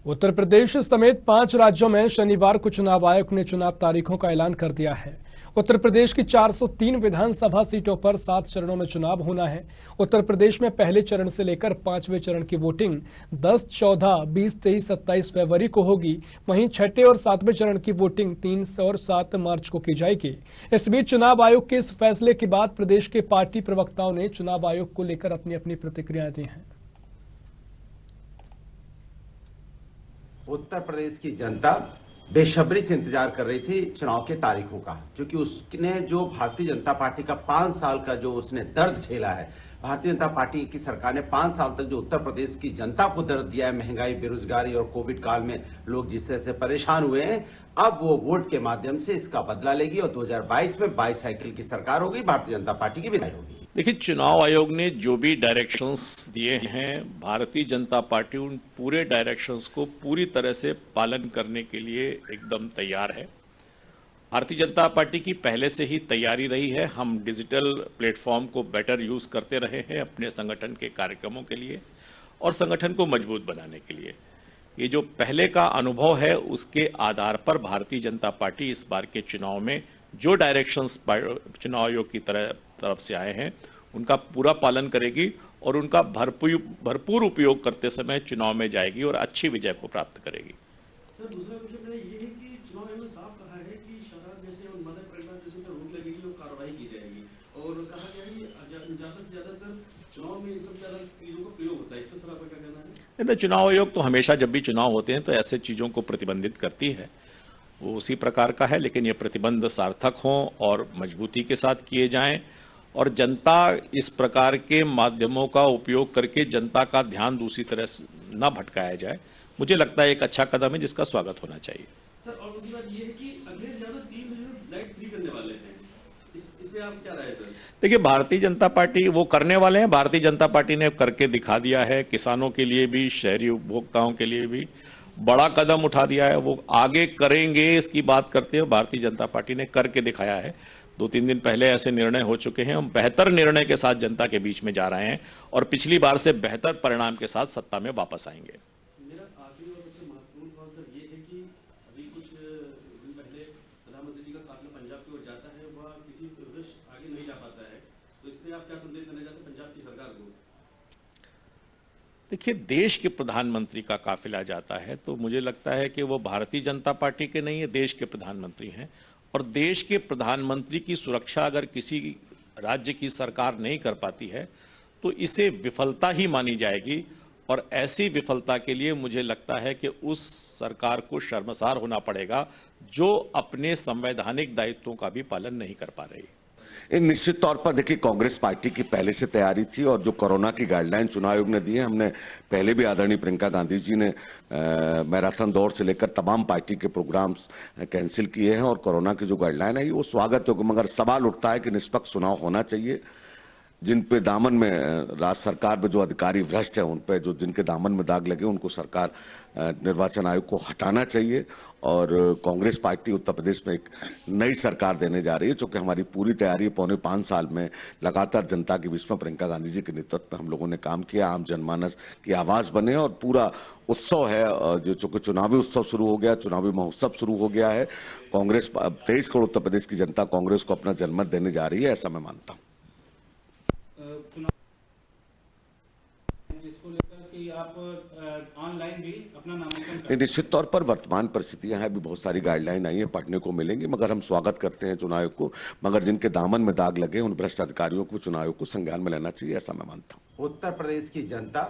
उत्तर प्रदेश समेत 5 राज्यों में शनिवार को चुनाव आयोग ने चुनाव तारीखों का ऐलान कर दिया है। उत्तर प्रदेश की 403 विधानसभा सीटों पर 7 चरणों में चुनाव होना है। उत्तर प्रदेश में पहले चरण से लेकर 5वें चरण की वोटिंग 10, 14, 20, 23, 27 फरवरी को होगी। वहीं 6ठे और 7वें चरण की वोटिंग 3 और 7 मार्च को की जाएगी। इस बीच चुनाव आयोग के इस फैसले के बाद प्रदेश के पार्टी प्रवक्ताओं ने चुनाव आयोग को लेकर अपनी अपनी प्रतिक्रियाएं दी हैं। उत्तर प्रदेश की जनता बेसब्री से इंतजार कर रही थी चुनाव के तारीखों का, क्योंकि उसने जो भारतीय जनता पार्टी का 5 साल का जो उसने दर्द झेला है, भारतीय जनता पार्टी की सरकार ने 5 साल तक जो उत्तर प्रदेश की जनता को दर्द दिया है, महंगाई, बेरोजगारी और कोविड काल में लोग जिस तरह से परेशान हुए हैं, अब वो वोट के माध्यम से इसका बदला लेगी और 2022 में 22 साइकिल की सरकार होगी, भारतीय जनता पार्टी की विदाई होगी। देखिए, चुनाव आयोग ने जो भी डायरेक्शंस दिए हैं, भारतीय जनता पार्टी उन पूरे डायरेक्शंस को पूरी तरह से पालन करने के लिए एकदम तैयार है। भारतीय जनता पार्टी की पहले से ही तैयारी रही है। हम डिजिटल प्लेटफॉर्म को बेटर यूज करते रहे हैं अपने संगठन के कार्यक्रमों के लिए और संगठन को मजबूत बनाने के लिए। ये जो पहले का अनुभव है, उसके आधार पर भारतीय जनता पार्टी इस बार के चुनाव में जो डायरेक्शंस चुनाव आयोग की तरफ से आए हैं, उनका पूरा पालन करेगी और उनका भरपूर उपयोग करते समय चुनाव में जाएगी और अच्छी विजय को प्राप्त करेगी। सर, दूसरा क्वेश्चन ये है कि चुनाव आयोग ने साफ कहा है कि शराब जैसे और मदद प्रकरण जैसे पर रोक लगेगी और कार्रवाई की जाएगी, और कहा गया है कि ज्यादा से ज्यादातर चुनाव में इन सब ज्यादा चीजों का प्रयोग होता है। इस पर आपका क्या कहना है? चुनाव आयोग तो हमेशा जब भी चुनाव होते हैं तो ऐसे चीजों को प्रतिबंधित करती है, वो उसी प्रकार का है, लेकिन ये प्रतिबंध सार्थक हों और मजबूती के साथ किए जाएं और जनता इस प्रकार के माध्यमों का उपयोग करके जनता का ध्यान दूसरी तरफ न भटकाया जाए। मुझे लगता है एक अच्छा कदम है जिसका स्वागत होना चाहिए। सर, और दूसरी बात ये है कि अगले ज्यादा 3 महीने लाइट फ्री करने वाले हैं, इस पे आप क्या राय है सर? देखिए, भारतीय जनता पार्टी वो करने वाले हैं। भारतीय जनता पार्टी ने करके दिखा दिया है। किसानों के लिए भी, शहरी उपभोक्ताओं के लिए भी बड़ा कदम उठा दिया है। वो आगे करेंगे इसकी बात करते हैं, भारतीय जनता पार्टी ने करके दिखाया है। 2-3 दिन पहले ऐसे निर्णय हो चुके हैं। हम बेहतर निर्णय के साथ जनता के बीच में जा रहे हैं और पिछली बार से बेहतर परिणाम के साथ सत्ता में वापस आएंगे। मेरा आखिरी और सबसे महत्वपूर्ण सवाल सर ये है कि अभी कुछ दिन पहले प्रधानमंत्री जी का काफिला पंजाब की ओर जाता है, वह किसी वजह आगे नहीं जा पाता है, तो इसमें आप क्या संदेश देना चाहते हैं पंजाब की सरकार को? देखिए, देश के प्रधानमंत्री का काफिला जाता है तो मुझे लगता है कि वो भारतीय जनता पार्टी के नहीं है, देश के प्रधानमंत्री हैं। और देश के प्रधानमंत्री की सुरक्षा अगर किसी राज्य की सरकार नहीं कर पाती है तो इसे विफलता ही मानी जाएगी और ऐसी विफलता के लिए मुझे लगता है कि उस सरकार को शर्मसार होना पड़ेगा जो अपने संवैधानिक दायित्वों का भी पालन नहीं कर पा रही। निश्चित तौर पर देखिए, कांग्रेस पार्टी की पहले से तैयारी थी और जो कोरोना की गाइडलाइन चुनाव आयोग ने दी है, हमने पहले भी आदरणीय प्रियंका गांधी जी ने मैराथन दौड़ से लेकर तमाम पार्टी के प्रोग्राम्स कैंसिल किए हैं और कोरोना की जो गाइडलाइन है वो स्वागत होगा। मगर सवाल उठता है कि निष्पक्ष चुनाव होना चाहिए। जिन पे दामन में राज्य सरकार में जो अधिकारी भ्रष्ट है, उन पे जो जिनके दामन में दाग लगे, उनको सरकार निर्वाचन आयोग को हटाना चाहिए। और कांग्रेस पार्टी उत्तर प्रदेश में एक नई सरकार देने जा रही है, जो कि हमारी पूरी तैयारी है। पौने 5 साल में लगातार जनता के बीच में प्रियंका गांधी जी के नेतृत्व में हम लोगों ने काम किया, आम जनमानस की आवाज बने और पूरा उत्सव है जो चूंकि चुनावी उत्सव शुरू हो गया, चुनावी महोत्सव शुरू हो गया है। कांग्रेस 23 करोड़ उत्तर प्रदेश की जनता कांग्रेस को अपना जनमत देने जा रही है, ऐसा मैं मानता हूँ। जिसको लेकर कि आप ऑनलाइन भी अपना नामांकन निश्चित तौर पर वर्तमान परिस्थितियां हैं, अभी बहुत सारी गाइडलाइन आई है, पढ़ने को मिलेंगी, मगर हम स्वागत करते हैं चुनाव आयोग को। मगर जिनके दामन में दाग लगे, उन भ्रष्ट अधिकारियों को चुनाव आयोग को संज्ञान में लेना चाहिए, ऐसा मैं मानता हूं। उत्तर प्रदेश की जनता